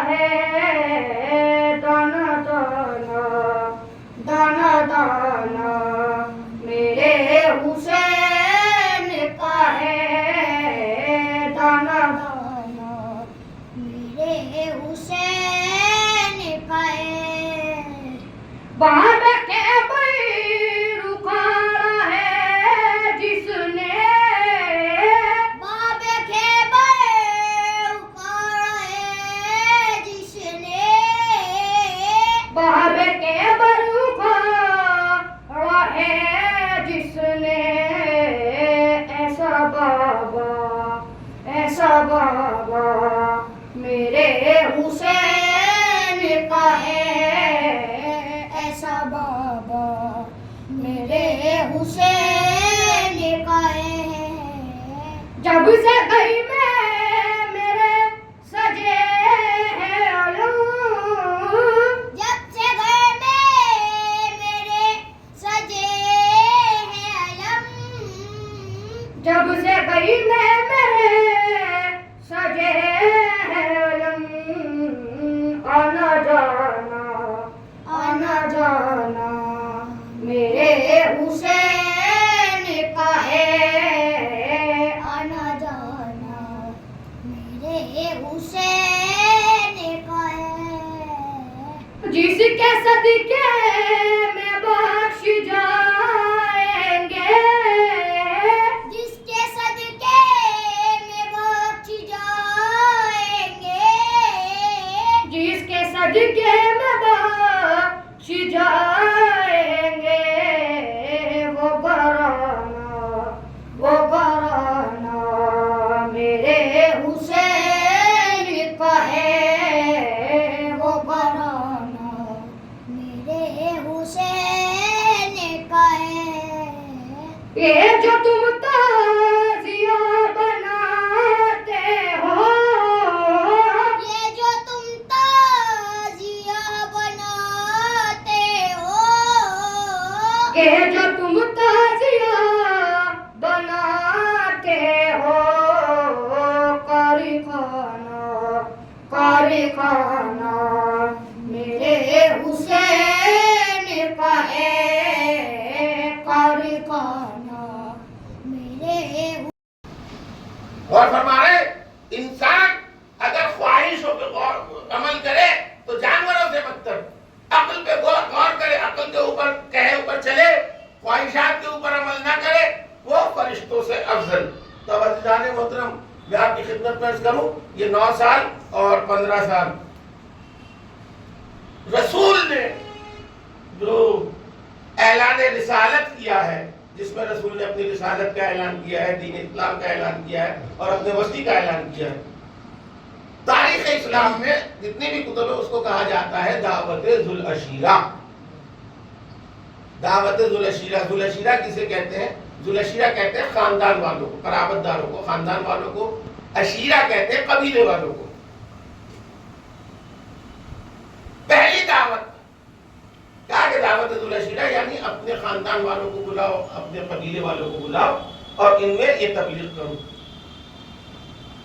ہے دانا دانا دانا دانا میرے حسین کا ہے دانا دانا میرے حسین کا ہے باب کے بیر اکھاڑا ہے جس نے باب کے بیر اکھاڑا ہے جس نے باب کے بیر اکھاڑا ہے جس نے ایسا بابا میرے حسین کا ہے ایسا بابا میرے حسین کا ہے جب سے گئی میں میرے سجے ہیں علم جب سے گئے میں میرے سجے ہیں علم جب سے گئی میں میرے سجے ہیں علم آنا جانا میرے حسین کا ہے آنا جانا میرے حسین کا ہے جس کے صدقے میں بخش جائیں گے جس کے صدقے میں بخش جائیں گے جس کے صدقے میں بخش جائیں گے وہ گھرانہ میرے حسین کا ہے وہ گھرانہ میرے حسین کا ہے یہ جو تم تازیہ بناتے ہو یہ جو تم تازیہ بناتے ہو یہ جو تم تازیہ بناتے ہو قاری خانہ میرے حسین کا ہے قاری خانہ میرے اور فرما رہے انسان اگر خواہشوں پہ عمل کرے تو جانوروں سے بدتر عقل پہ غور کرے عقل کے اوپر کہے اوپر چلے خواہشات کے اوپر عمل نہ کرے وہ فرشتوں سے افضل تو عزیزان محترم میں آپ کی خدمت میں عرض کروں یہ 9 سال اور 15 سال رسول نے جو اعلان رسالت کیا ہے جس میں رسول نے اپنی رسالت کا اعلان کیا ہے دین اسلام کا اعلان کیا ہے اور اپنے وسیع کا اعلان کیا ہے تاریخ اسلام میں جتنی بھی کتب ہے اس کو کہا جاتا ہے دعوت ذو العشیرہ دعوت ذو العشیرہ ذو العشیرہ کسے کہتے ہیں ذو العشیرہ کہتے ہیں خاندان والوں کو قرابت داروں کو خاندان والوں کو عشیرہ کہتے ہیں قبیلے والوں کو پہلی دعوت کہا کہ دعوت ذو العشیرہ یعنی اپنے خاندان والوں کو بلاؤ اپنے قبیلے والوں کو بلاؤ اور ان میں یہ تبلیغ کرو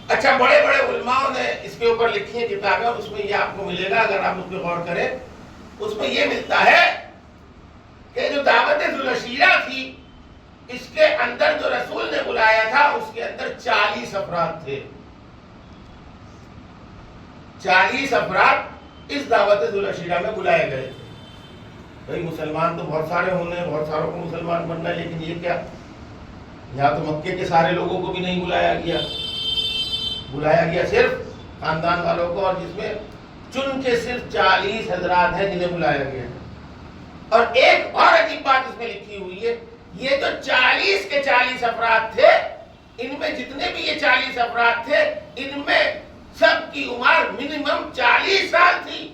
اچھا بڑے بڑے علماء نے اس کے اوپر لکھی ہیں کتابیں اور اس میں یہ آپ کو ملے گا اگر آپ اس پہ غور کریں اس میں یہ ملتا ہے کہ جو دعوت ذو العشیرہ تھی اس کے اندر جو رسول نے بلایا تھا اس کے اندر 40 افراد تھے 40 افراد اس دعوت ذو العشیرہ میں بلائے گئے تھے بھائی مسلمان تو بہت سارے ہونے بہت ساروں کو مسلمان بننا ہے لیکن یہ کیا یہاں تو مکے کے سارے لوگوں کو بھی نہیں بلایا گیا صرف خاندان والوں کو اور جس میں چن کے صرف 40 حضرات ہیں جنہیں بلایا گیا اور ایک اور عجیب بات اس میں لکھی ہوئی ہے یہ جو 40 کے 40 افراد تھے ان میں جتنے بھی یہ 40 افراد تھے ان میں سب کی عمر منیمم 40 سال تھی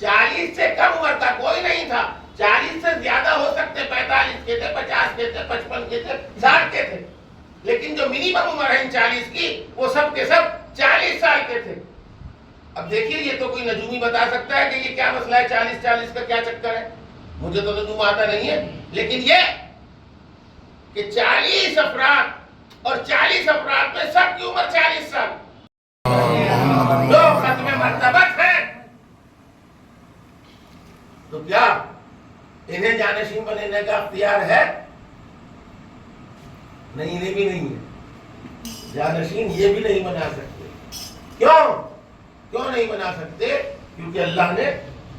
40 سے کم عمر کا کوئی نہیں تھا 40 سے زیادہ ہو سکتے 45 کے تھے 50 کے تھے 55 کے تھے 60 کے تھے لیکن جو منیمم عمر ہے ان 40 کی وہ سب کے سب 40 سال کے تھے اب دیکھیے یہ تو کوئی نجومی بتا سکتا ہے کہ یہ کیا مسئلہ ہے 40 کا کیا چکر ہے مجھے تو نجوم آتا نہیں ہے لیکن یہ کہ 40 افراد اور 40 افراد میں سب کی عمر 40 سال جانشین بننے کا اختیار ہے؟ نہیں، انہیں بھی نہیں ہے، جانشین یہ بھی نہیں بنا سکتے۔ کیوں نہیں بنا سکتے؟ کیونکہ اللہ نے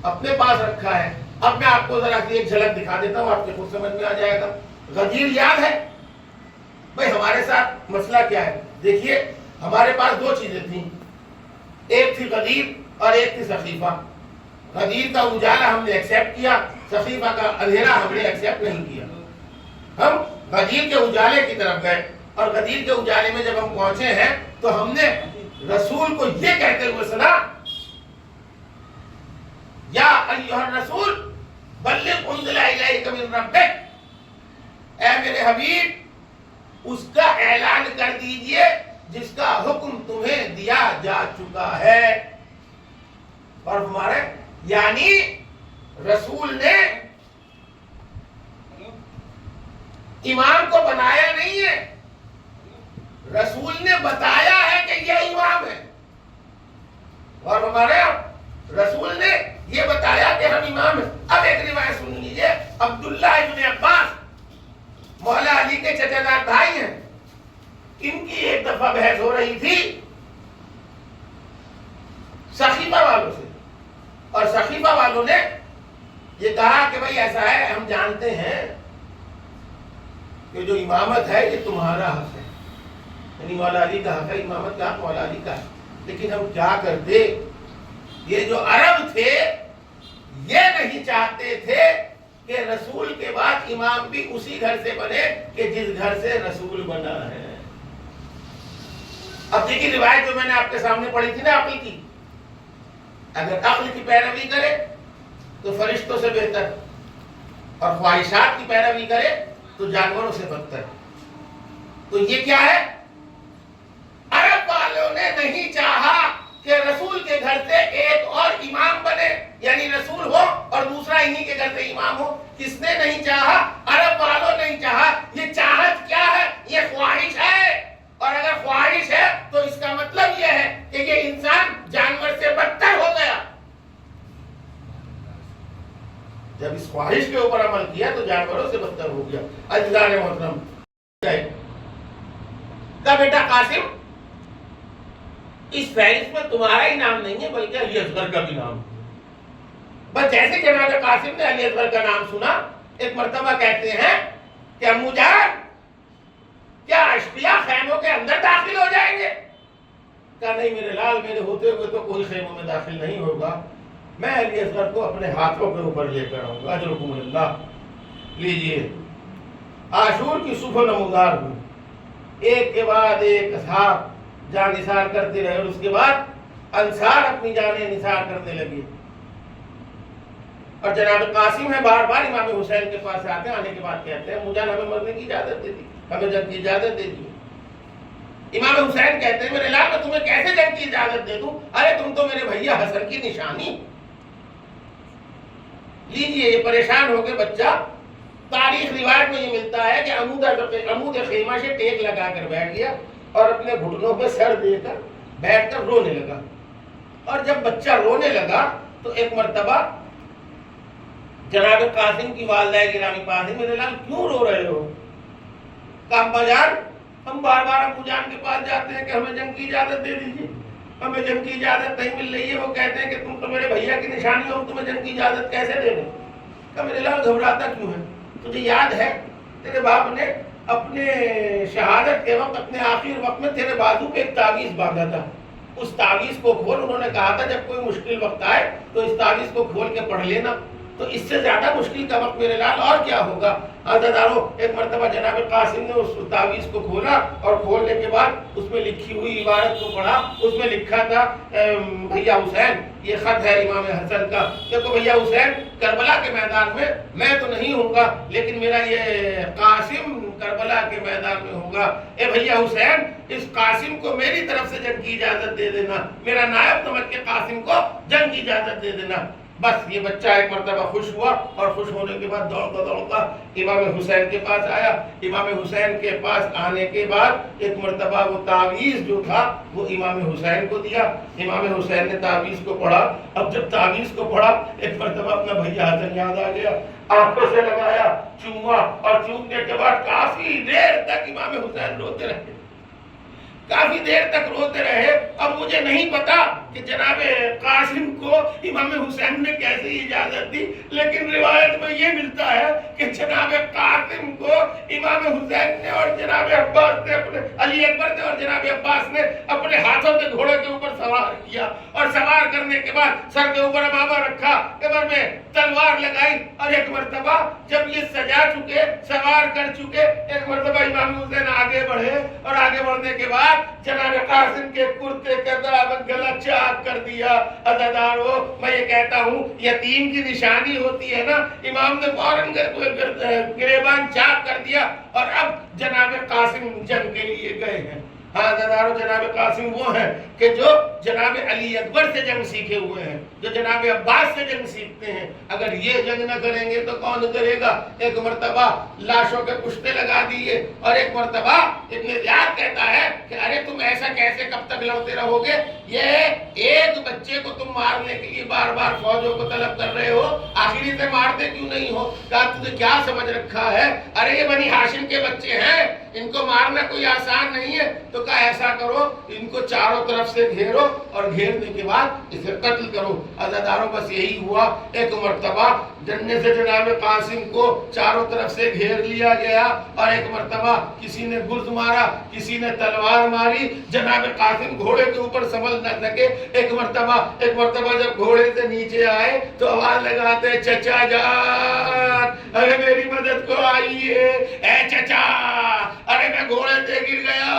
اپنے پاس رکھا ہے۔ اب میں آپ کو ذرا سی ایک جھلک دکھا دیتا ہوں، آپ کے خود سمجھ میں آ جائے گا۔ غدیر یاد ہے بھائی ہمارے ساتھ مسئلہ کیا ہے؟ دیکھیے ہمارے پاس دو چیزیں تھیں، ایک تھی غدیر اور ایک تھی سقیفہ۔ غدیر کا اجالا ہم نے ایکسیپٹ کیا، سقیفہ کا اندھیرا ہم نے ایکسیپٹ نہیں کیا۔ ہم غدیر کے اجالے کی طرف گئے، اور غدیر کے اجالے میں جب ہم پہنچے ہیں تو ہم نے رسول کو یہ کہتے ہوئے سنا، یا ایھا الرسول بلغ انزل الیک من ربک، اے میرے حبیب اس کا اعلان کر دیجئے جس کا حکم تمہیں دیا جا چکا ہے۔ اور ہمارے یعنی رسول نے امام کو بنایا نہیں ہے، رسول نے بتایا ہے کہ یہ امام ہے۔ اور ہمارے رسول نے یہ بتایا کہ ہم امام ہیں۔ اب ایک روایت سن لیجئے، عبداللہ ابن عباس مولا علی کے چچا دار بھائی ہیں، ان کی ایک دفعہ بحث ہو رہی تھی سقیفہ والوں سے، اور سقیفہ والوں نے یہ کہا کہ بھائی ایسا ہے، ہم جانتے ہیں کہ جو امامت ہے یہ تمہارا حق ہے، یعنی مولا علی کا حق ہے، امامت کا حق مولا علی کا ہے، لیکن ہم کیا کرتے، یہ جو عرب تھے یہ نہیں چاہتے تھے کہ رسول کے بعد امام بھی اسی گھر سے بنے کہ جس گھر سے رسول بنا ہے۔ اب دیکھیے روایت جو میں نے آپ کے سامنے پڑھی تھی نا عقل کی، اگر عقل کی پیروی کرے تو فرشتوں سے بہتر، اور خواہشات کی پیروی کرے تو جانوروں سے بدتر۔ تو یہ کیا ہے؟ عرب والوں نے نہیں چاہا کہ رسول کے گھر سے ایک اور امام بنے، یعنی رسول ہو اور دوسرا انہی کے گھر سے امام ہو۔ کس نے نہیں چاہا؟ عرب والوں نے نہیں چاہا۔ یہ چاہت کیا ہے؟ یہ خواہش ہے، اور اگر خواہش ہے تو اس کا مطلب یہ ہے کہ یہ انسان جانور سے بدتر ہو گیا۔ جب اس خواہش کے اوپر عمل کیا تو جانوروں سے بدتر ہو گیا۔ عزیزان محترم، کا بیٹا قاسم اس فہرست میں تمہارا ہی نام نہیں ہے بلکہ علی اصغر کا بھی نام ہے۔ بس جیسے جناب قاسم نے علی اصغر کا نام سنا، ایک مرتبہ کہتے ہیں کہ امو جان کیا اشقیاء خیموں کے اندر داخل ہو جائیں گے؟ کہا نہیں میرے لال، میرے ہوتے ہوئے تو کوئی خیموں میں داخل نہیں ہوگا، میں علی اصغر کو اپنے ہاتھوں کے اوپر لے کر آؤں گا، اجرکم اللہ۔ لیجئے عاشور کی صبح نمودار ہوئی، ایک کے بعد ایک اصحاب جان نثار کرتے رہے، اور اس کے بعد انصار اپنی جانیں نثار کرنے لگے۔ اور جناب قاسم ہے بار بار امام حسین کے پاس آتے ہیں، آنے کے بعد کہتے ہیں مجھے ہمیں مرنے کی اجازت دے دی، ہمیں جنگ کی اجازت دے دی۔ امام حسین کہتے ہیں میرے لال میں تمہیں کیسے جنگ کی اجازت دے دوں، ارے تم تو میرے بھیا حسن کی نشانی۔ لیجئے یہ پریشان ہو کے بچہ، تاریخ روایت میں یہ ملتا ہے کہ عمود خیمہ سے ٹیک لگا کر بیٹھ گیا اور اپنے گھٹنوں پہ سر دے کر بیٹھ کر رونے لگا۔ اور جب بچہ رونے لگا تو ایک مرتبہ جناب قاسم کی والدہ گرامی پاس ہے، میرے لال کیوں رو رہے ہو؟ کہا ابا جان ہم بار بار ابو جان کے پاس جاتے ہیں کہ ہمیں جنگ کی اجازت دے دیجیے، ہمیں جنگ کی اجازت نہیں مل رہی ہے، وہ کہتے ہیں کہ تم تو میرے بھیا کی نشانی ہو، تمہیں جنگ کی اجازت کیسے دے دیں؟ کہا میرے لال گھبراتا کیوں ہے؟ تجھے یاد ہے تیرے باپ نے اپنے شہادت کے وقت، اپنے آخر وقت میں تیرے بازو پہ ایک تعویذ باندھا تھا، اس تعویذ کو کھول، انہوں نے کہا تھا جب کوئی مشکل وقت آئے تو اس تعویذ کو کھول کے پڑھ لینا۔ تو اس سے زیادہ مشکل کا وقت میرے لال اور کیا ہوگا؟ عزیزانو، ایک مرتبہ جناب قاسم نے اس تعویذ کو کھولا، اور کھولنے کے بعد اس میں لکھی ہوئی عبارت کو پڑھا۔ اس میں لکھا تھا بھیا حسین، یہ خط ہے امام حسن کا، دیکھو بھیا حسین کربلا کے میدان میں تو نہیں ہوں گا، لیکن میرا یہ قاسم کربلا کے میدان میں ہوگا۔ اے بھیا حسین اس قاسم کو میری طرف سے جنگ کی اجازت دے دینا، میرا نائب سمجھ کے قاسم کو جنگ کی اجازت دے دینا۔ بس یہ بچہ ایک مرتبہ خوش ہوا اور خوش ہونے کے بعد دوڑتا دوڑتا امام حسین کے پاس آیا. امام حسین کے پاس آنے کے بعد ایک مرتبہ وہ تعویذ جو تھا وہ امام حسین کو دیا. امام حسین نے تعویذ کو پڑھا. اب جب تعویذ کو پڑھا ایک مرتبہ اپنا بھیا حسن یاد آ گیا, آنکھوں سے لگایا, چوما, اور چومنے کے بعد کافی دیر تک امام حسین روتے رہے, کافی دیر تک روتے رہے. اب مجھے نہیں پتا کہ جناب قاسم کو امام حسین نے کیسے اجازت دی, لیکن روایت میں یہ ملتا ہے کہ جناب قاسم کو امام حسین نے اور جناب عباس نے اپنے علی اکبر نے اور جناب عباس نے اپنے ہاتھوں سے گھوڑے کے اوپر سوار کیا, اور سوار کرنے کے بعد سر کے اوپر امامہ رکھا, کمر میں تلوار لگائی, اور ایک مرتبہ جب یہ سجا چکے, سوار کر چکے, ایک مرتبہ امام حسین آگے بڑھے, اور آگے بڑھنے کے بعد جناب قاسم کے کرتے کا گلا چاک کر دیا. عزیزانو, میں یہ کہتا ہوں یتیم کی نشانی ہوتی ہے نا, امام نے فوراً گریبان چاک کر دیا, اور اب جناب قاسم جنگ کے لیے گئے ہیں. ہاں عزیزانو, جناب قاسم وہ ہیں کہ جو جناب علی اکبر سے جنگ سیکھے ہوئے ہیں, جو جناب عباس سے جنگ سیکھتے ہیں. اگر یہ جنگ نہ کریں گے تو کون کرے گا؟ ایک مرتبہ لاشوں کے پشتے لگا دیے, اور ایک مرتبہ ابن زیاد کہتا ہے کہ ارے تم ایسا کیسے کب تک لڑتے رہو گے, یہ ایک بچے کو تم مارنے کے لیے بار بار فوجوں کو طلب کر رہے ہو, آخری سے مارتے کیوں نہیں ہو؟ کہا تجھے کیا سمجھ رکھا ہے, ارے یہ بنی ہاشم کے بچے ہیں, ان کو مارنا کوئی آسان نہیں ہے. تو کہا ایسا کرو, ان کو چاروں طرف سے گھیرو, اور گھیرنے کے بعد اسے قتل کرو. عزیزانو, بس یہی ہوا. ایک مرتبہ ڈنڈے سے جناب قاسم کو چاروں طرف سے گھیر لیا گیا, اور ایک مرتبہ کسی نے گرز مارا, کسی نے تلوار ماری. جناب قاسم گھوڑے کے اوپر سنبھل نہ سکے. ایک مرتبہ جب گھوڑے سے نیچے آئے تو آواز لگاتے, چچا جان, ارے میری مدد کو آئیے, اے چچا, ارے میں گھوڑے سے گر گیا.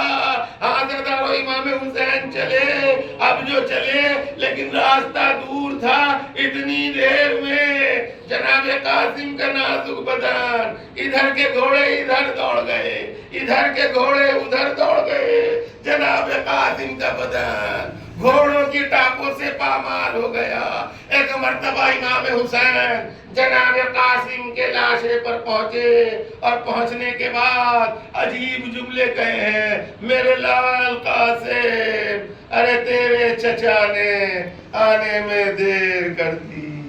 حضرتارو, امام حسین چلے, اب جو چلے, لیکن راستہ دور تھا. اتنی دیر میں جناب قاسم کا نازک بدن, ادھر کے گھوڑے ادھر دوڑ گئے, ادھر کے گھوڑے ادھر دوڑ گئے. جناب قاسم کا بدن گھوڑوں کی ٹاپوں سے پامال ہو گیا. ایک مرتبہ امام حسین جناب قاسم کے لاشے پر پہنچے, اور پہنچنے کے بعد عجیب جملے کہے ہیں, میرے لال قاسم, ارے تیرے چچا نے آنے میں دیر کر دی.